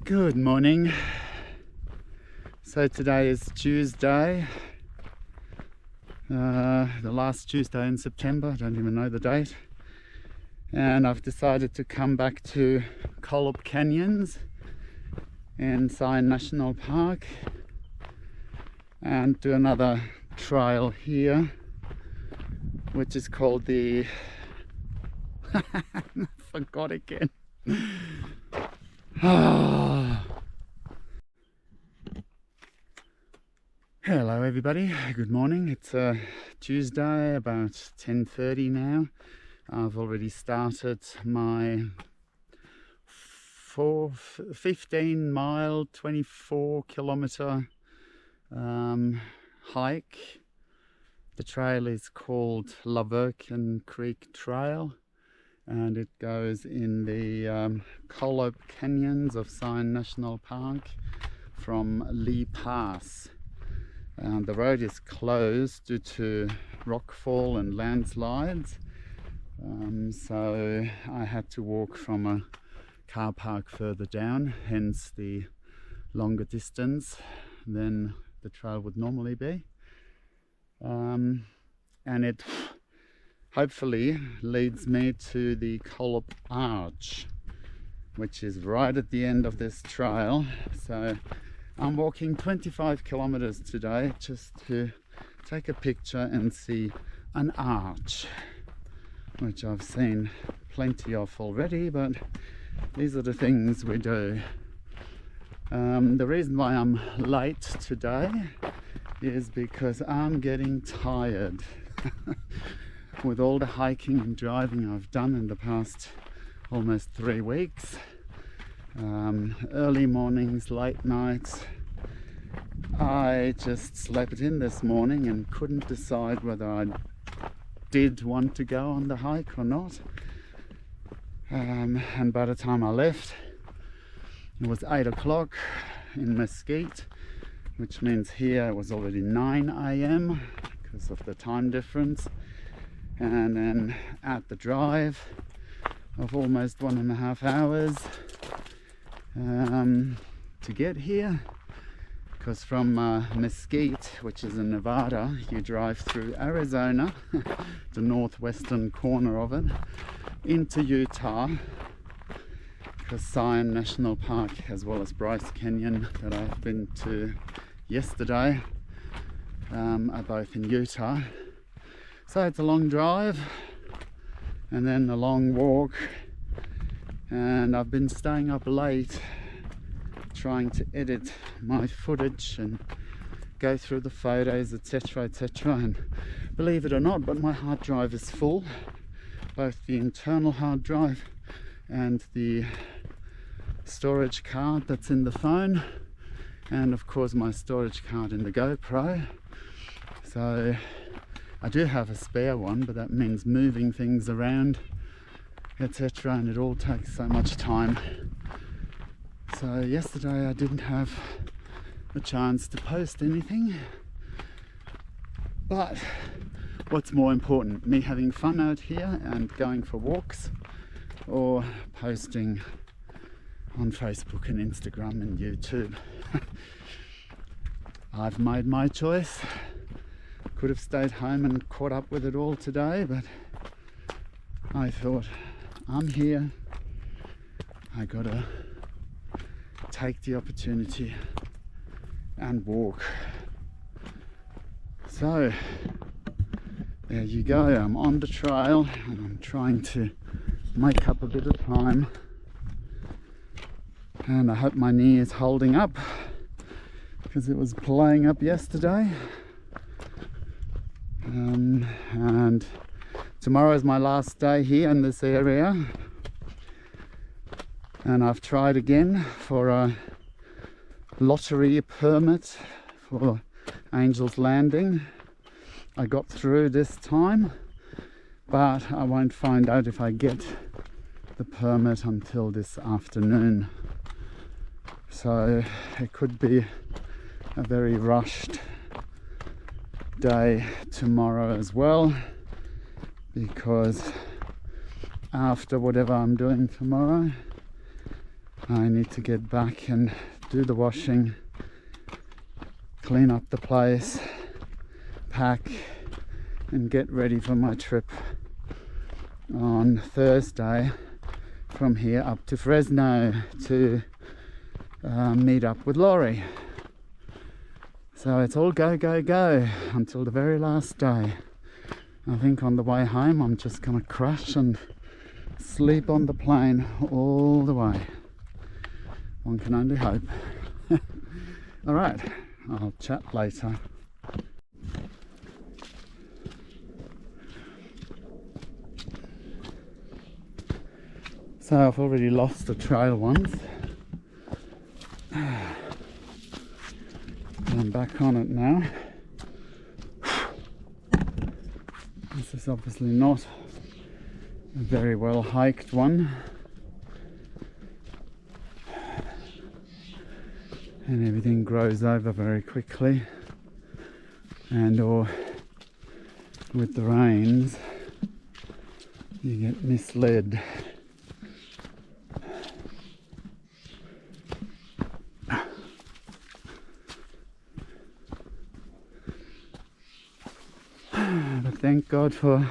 Good morning. So today is Tuesday, the last Tuesday in September. I don't even know the date. And I've decided to come back to Kolob Canyons in Zion National Park and do another trail here, which is called the forgot again. Hello everybody, good morning. It's Tuesday, about 10:30 now. I've already started my 15-mile, 24-kilometer hike. The trail is called Verkin Creek Trail, and it goes in the Kolob Canyons of Zion National Park from Lee Pass. The road is closed due to rockfall and landslides, so I had to walk from a car park further down, hence the longer distance than the trail would normally be. And it hopefully leads me to the Kolob Arch, which is right at the end of this trail. So I'm walking 25 kilometers today just to take a picture and see an arch, which I've seen plenty of already, but these are the things we do. The reason why I'm late today is because I'm getting tired with all the hiking and driving I've done in the past almost 3 weeks. Early mornings, late nights. I just slept in this morning and couldn't decide whether I did want to go on the hike or not. And by the time I left, it was 8 o'clock in Mesquite, which means here it was already 9 a.m. because of the time difference. And then at the drive of almost 1.5 hours to get here, because from Mesquite, which is in Nevada, you drive through Arizona, the northwestern corner of it, into Utah, because Zion National Park as well as Bryce Canyon that I've been to yesterday are both in Utah. So it's a long drive and then a long walk, and I've been staying up late trying to edit my footage and go through the photos, etc, etc, and believe it or not, but my hard drive is full, both the internal hard drive and the storage card that's in the phone, and of course my storage card in the GoPro. So I do have a spare one, but that means moving things around, etc, and it all takes so much time. So yesterday I didn't have a chance to post anything, but what's more important, me having fun out here and going for walks, or posting on Facebook and Instagram and YouTube? I've made my choice. Could have stayed home and caught up with it all today, but I thought, I'm here, I gotta take the opportunity and walk. So there you go, I'm on the trail and I'm trying to make up a bit of time, and I hope my knee is holding up because it was playing up yesterday. And tomorrow is my last day here in this area, and I've tried again for a lottery permit for Angel's Landing. I got through this time, but I won't find out if I get the permit until this afternoon, so it could be a very rushed day tomorrow as well, because after whatever I'm doing tomorrow, I need to get back and do the washing, clean up the place, pack and get ready for my trip on Thursday from here up to Fresno to meet up with Laurie. So it's all go, go, go until the very last day. I think on the way home I'm just gonna crash and sleep on the plane all the way. One can only hope. Alright, I'll chat later. So I've already lost the trail once. I'm back on it now. This is obviously not a very well hiked one. And everything grows over very quickly. And or with the rains, you get misled. But thank God for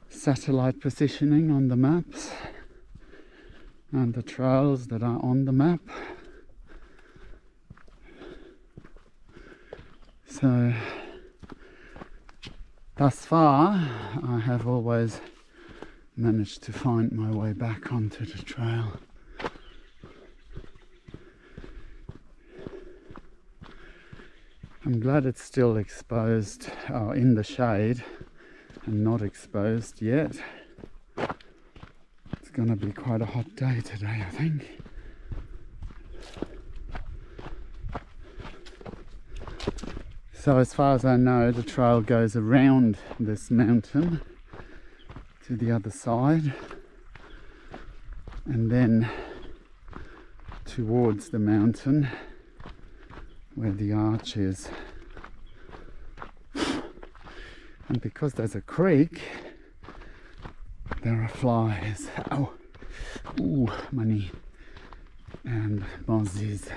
satellite positioning on the maps and the trails that are on the map. So thus far I have always managed to find my way back onto the trail. I'm glad it's still exposed, in the shade and not exposed yet. It's gonna be quite a hot day today, I think. So as far as I know, the trail goes around this mountain to the other side and then towards the mountain where the arch is. And because there's a creek, there are flies. Oh, ooh, my knee. And mozzies.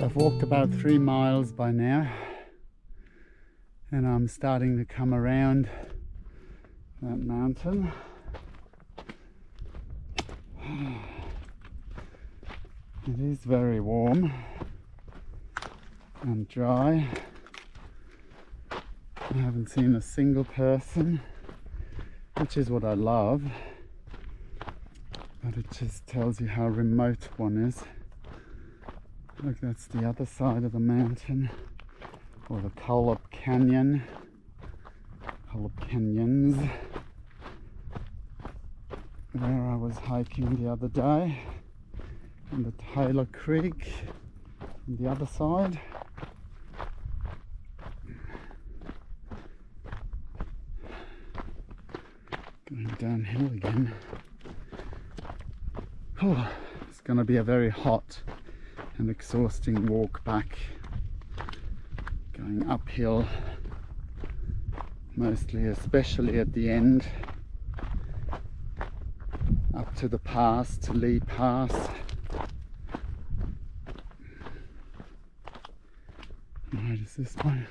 I've walked about 3 miles by now and I'm starting to come around that mountain. It is very warm and dry. I haven't seen a single person, which is what I love, but it just tells you how remote one is. Look, that's the other side of the mountain, or the Kolob Canyon, Kolob Canyons, where I was hiking the other day, and the Taylor Creek on the other side. Going downhill again. Oh, it's going to be a very hot and exhausting walk back, going uphill mostly, especially at the end, up to the pass, to Lee Pass. Right, is this one?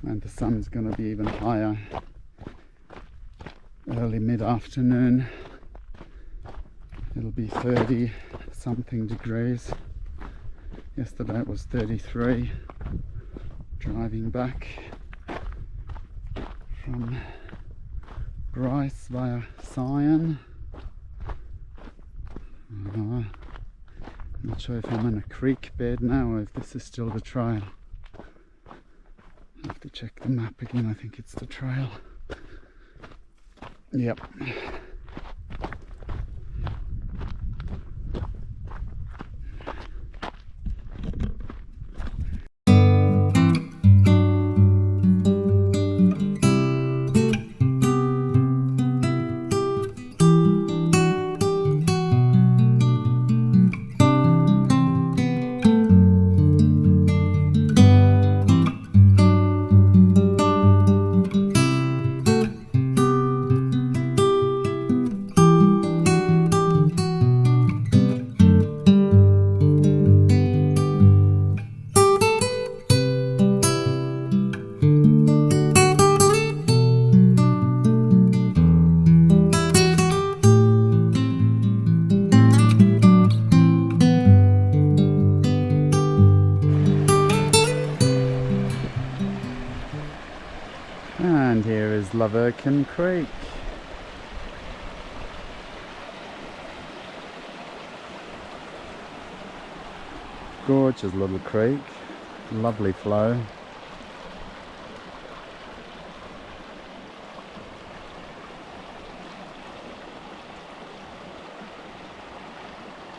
And the sun's going to be even higher early mid-afternoon. It'll be 30 something degrees. Yesterday it was 33. Driving back from Bryce via Scion. Not sure if I'm in a creek bed now or if this is still the trail. I have to check the map again. I think it's the trail. Yep. And here is Verkin Creek. Gorgeous little creek, lovely flow.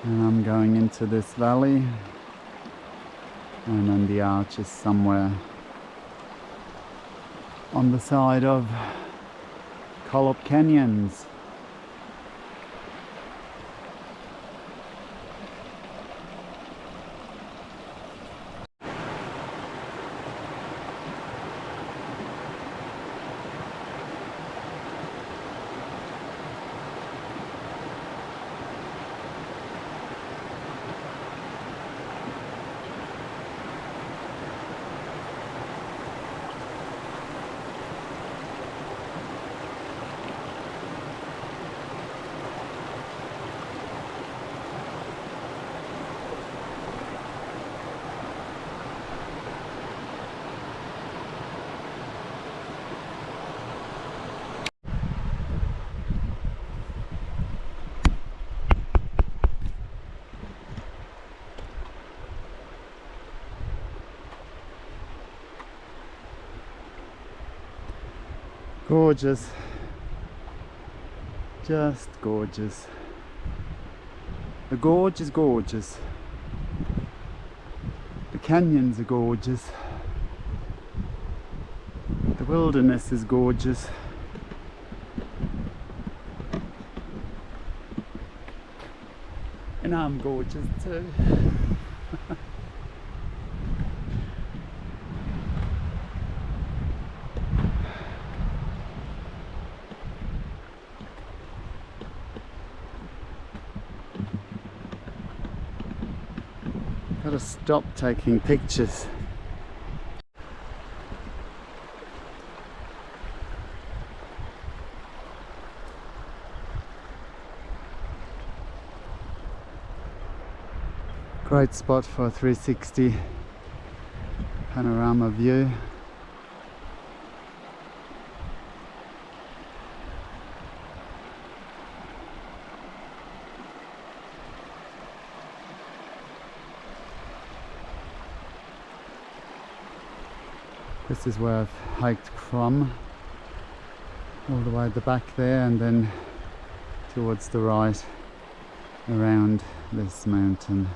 And I'm going into this valley, and then the arch is somewhere on the side of Kolob Canyons. Gorgeous, just gorgeous. The gorge is gorgeous. The canyons are gorgeous. The wilderness is gorgeous. And I'm gorgeous too. Gotta stop taking pictures. Great spot for a 360 panorama view. This is where I've hiked from, all the way at the back there, and then towards the right around this mountain.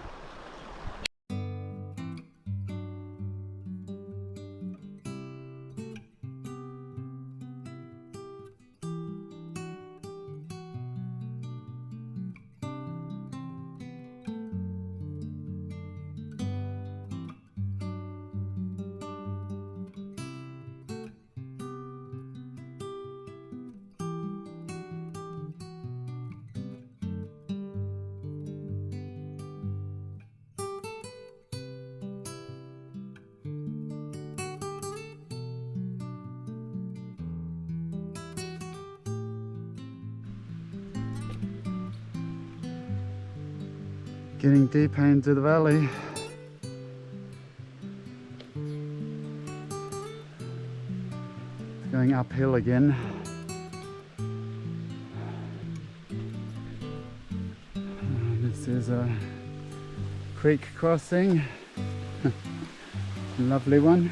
Getting deeper into the valley. It's going uphill again. This is a creek crossing. Lovely one.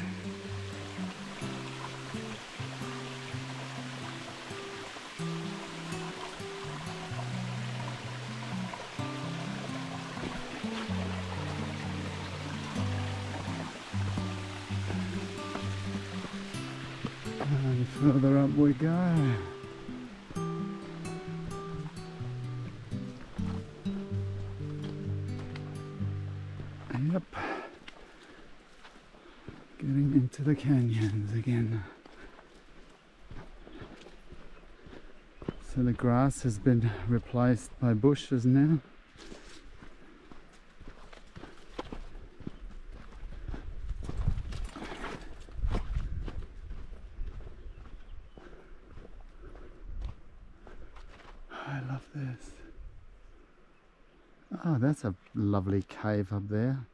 And further up we go. Yep. Getting into the canyons again. So the grass has been replaced by bushes now. I love this. Oh, that's a lovely cave up there.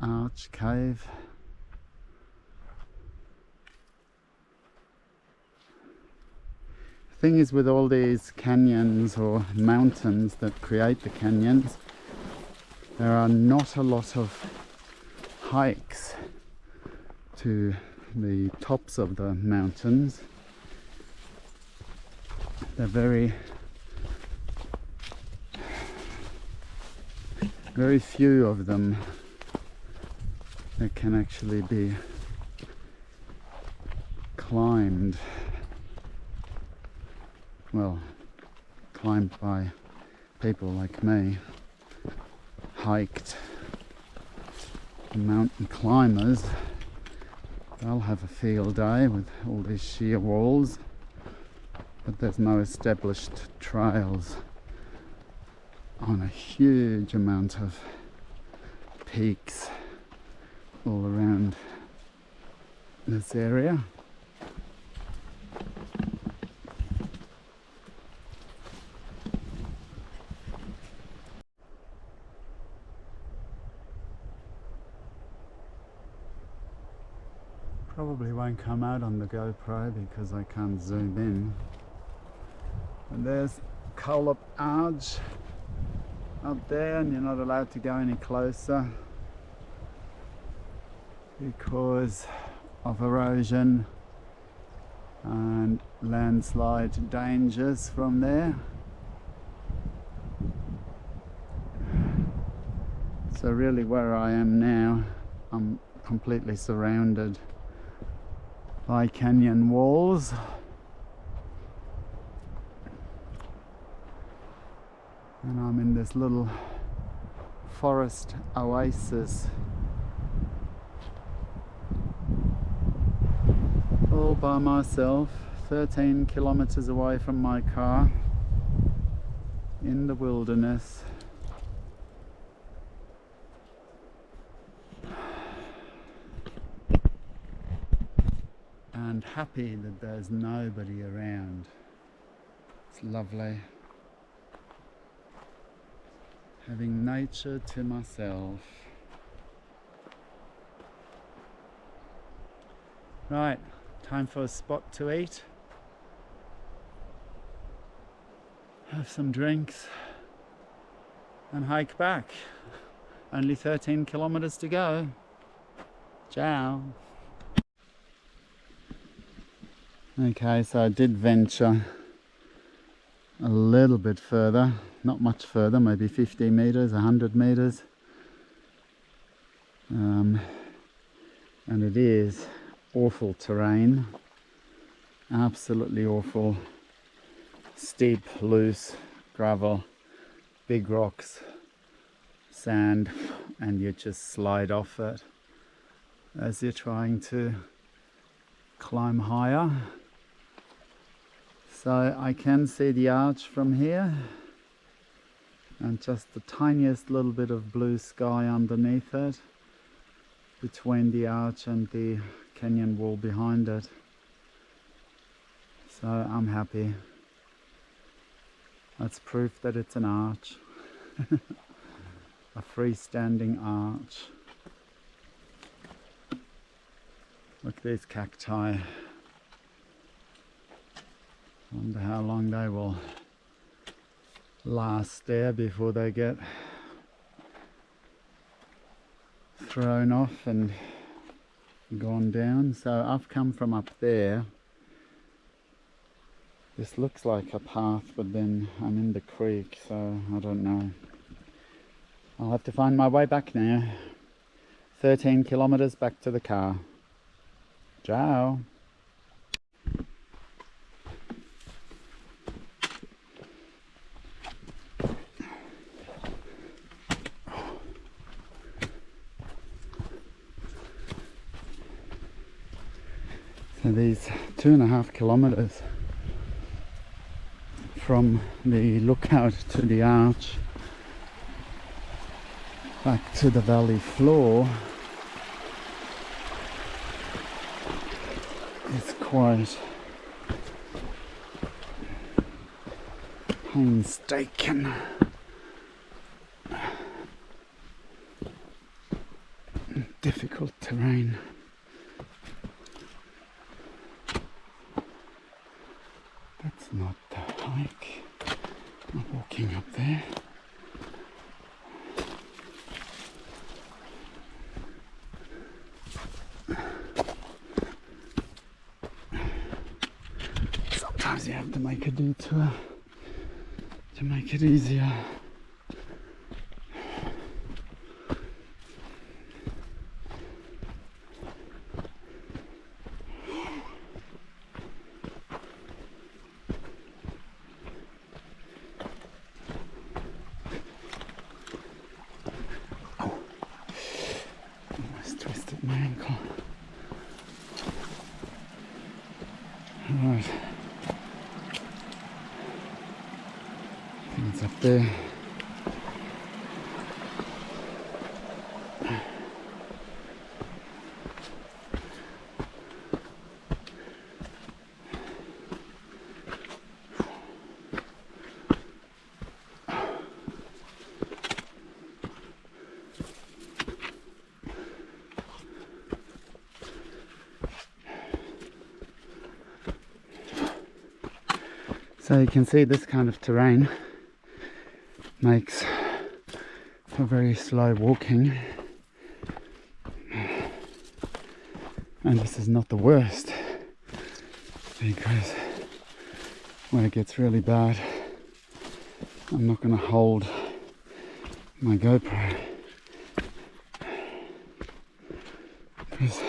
Arch cave. The thing is, with all these canyons or mountains that create the canyons, there are not a lot of hikes to the tops of the mountains. They're very few of them that can actually be climbed. Well, climbed by people like me. Hiked. The mountain climbers, they'll have a field day with all these sheer walls, but there's no established trails on a huge amount of peaks all around this area. Probably won't come out on the GoPro because I can't zoom in. And there's Kolob Arch up there, and you're not allowed to go any closer because of erosion and landslide dangers from there. So really where I am now, I'm completely surrounded by canyon walls. And I'm in this little forest oasis all by myself, 13 kilometers away from my car, in the wilderness. And happy that there's nobody around. It's lovely having nature to myself. Right, time for a spot to eat, have some drinks and hike back. Only 13 kilometers to go. Ciao. Okay, so I did venture a little bit further, not much further, maybe 50 meters, 100 meters. And it is awful terrain, absolutely awful. Steep, loose gravel, big rocks, sand, and you just slide off it as you're trying to climb higher. So I can see the arch from here, and just the tiniest little bit of blue sky underneath it, between the arch and the canyon wall behind it. So I'm happy. That's proof that it's an arch. A freestanding arch. Look at these cacti. Wonder how long they will last there before they get thrown off and gone down. So I've come from up there. This looks like a path, but then I'm in the creek, so I don't know. I'll have to find my way back now. 13 kilometers back to the car. Ciao. So these 2.5 kilometers from the lookout to the arch back to the valley floor is quite painstaking. Difficult terrain. That's not the hike. I'm walking up there. Sometimes you have to make a detour to make it easier. My ankle. Right. I think it's up there. So you can see this kind of terrain makes for very slow walking, and this is not the worst, because when it gets really bad I'm not going to hold my GoPro, because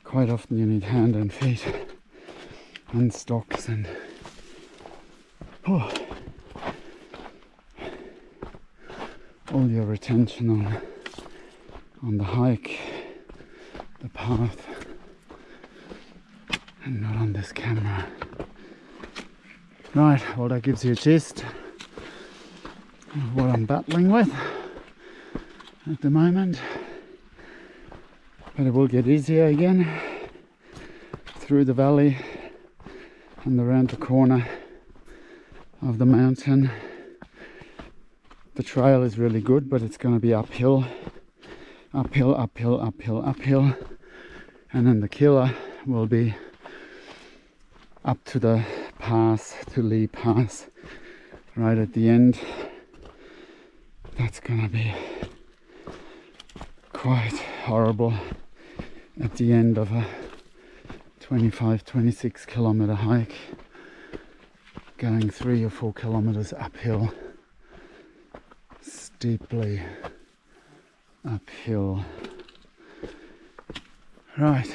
quite often you need hand and feet and stocks and all your attention on the hike, the path, and not on this camera. Right, well, that gives you a gist of what I'm battling with at the moment, but it will get easier again through the valley and around the corner of the mountain. The trail is really good, but it's going to be uphill, uphill, uphill, uphill, uphill, and then the killer will be up to the pass, to Lee Pass, right at the end. That's going to be quite horrible at the end of a 25-26 kilometer hike, going 3 or 4 kilometers uphill, steeply uphill. Right.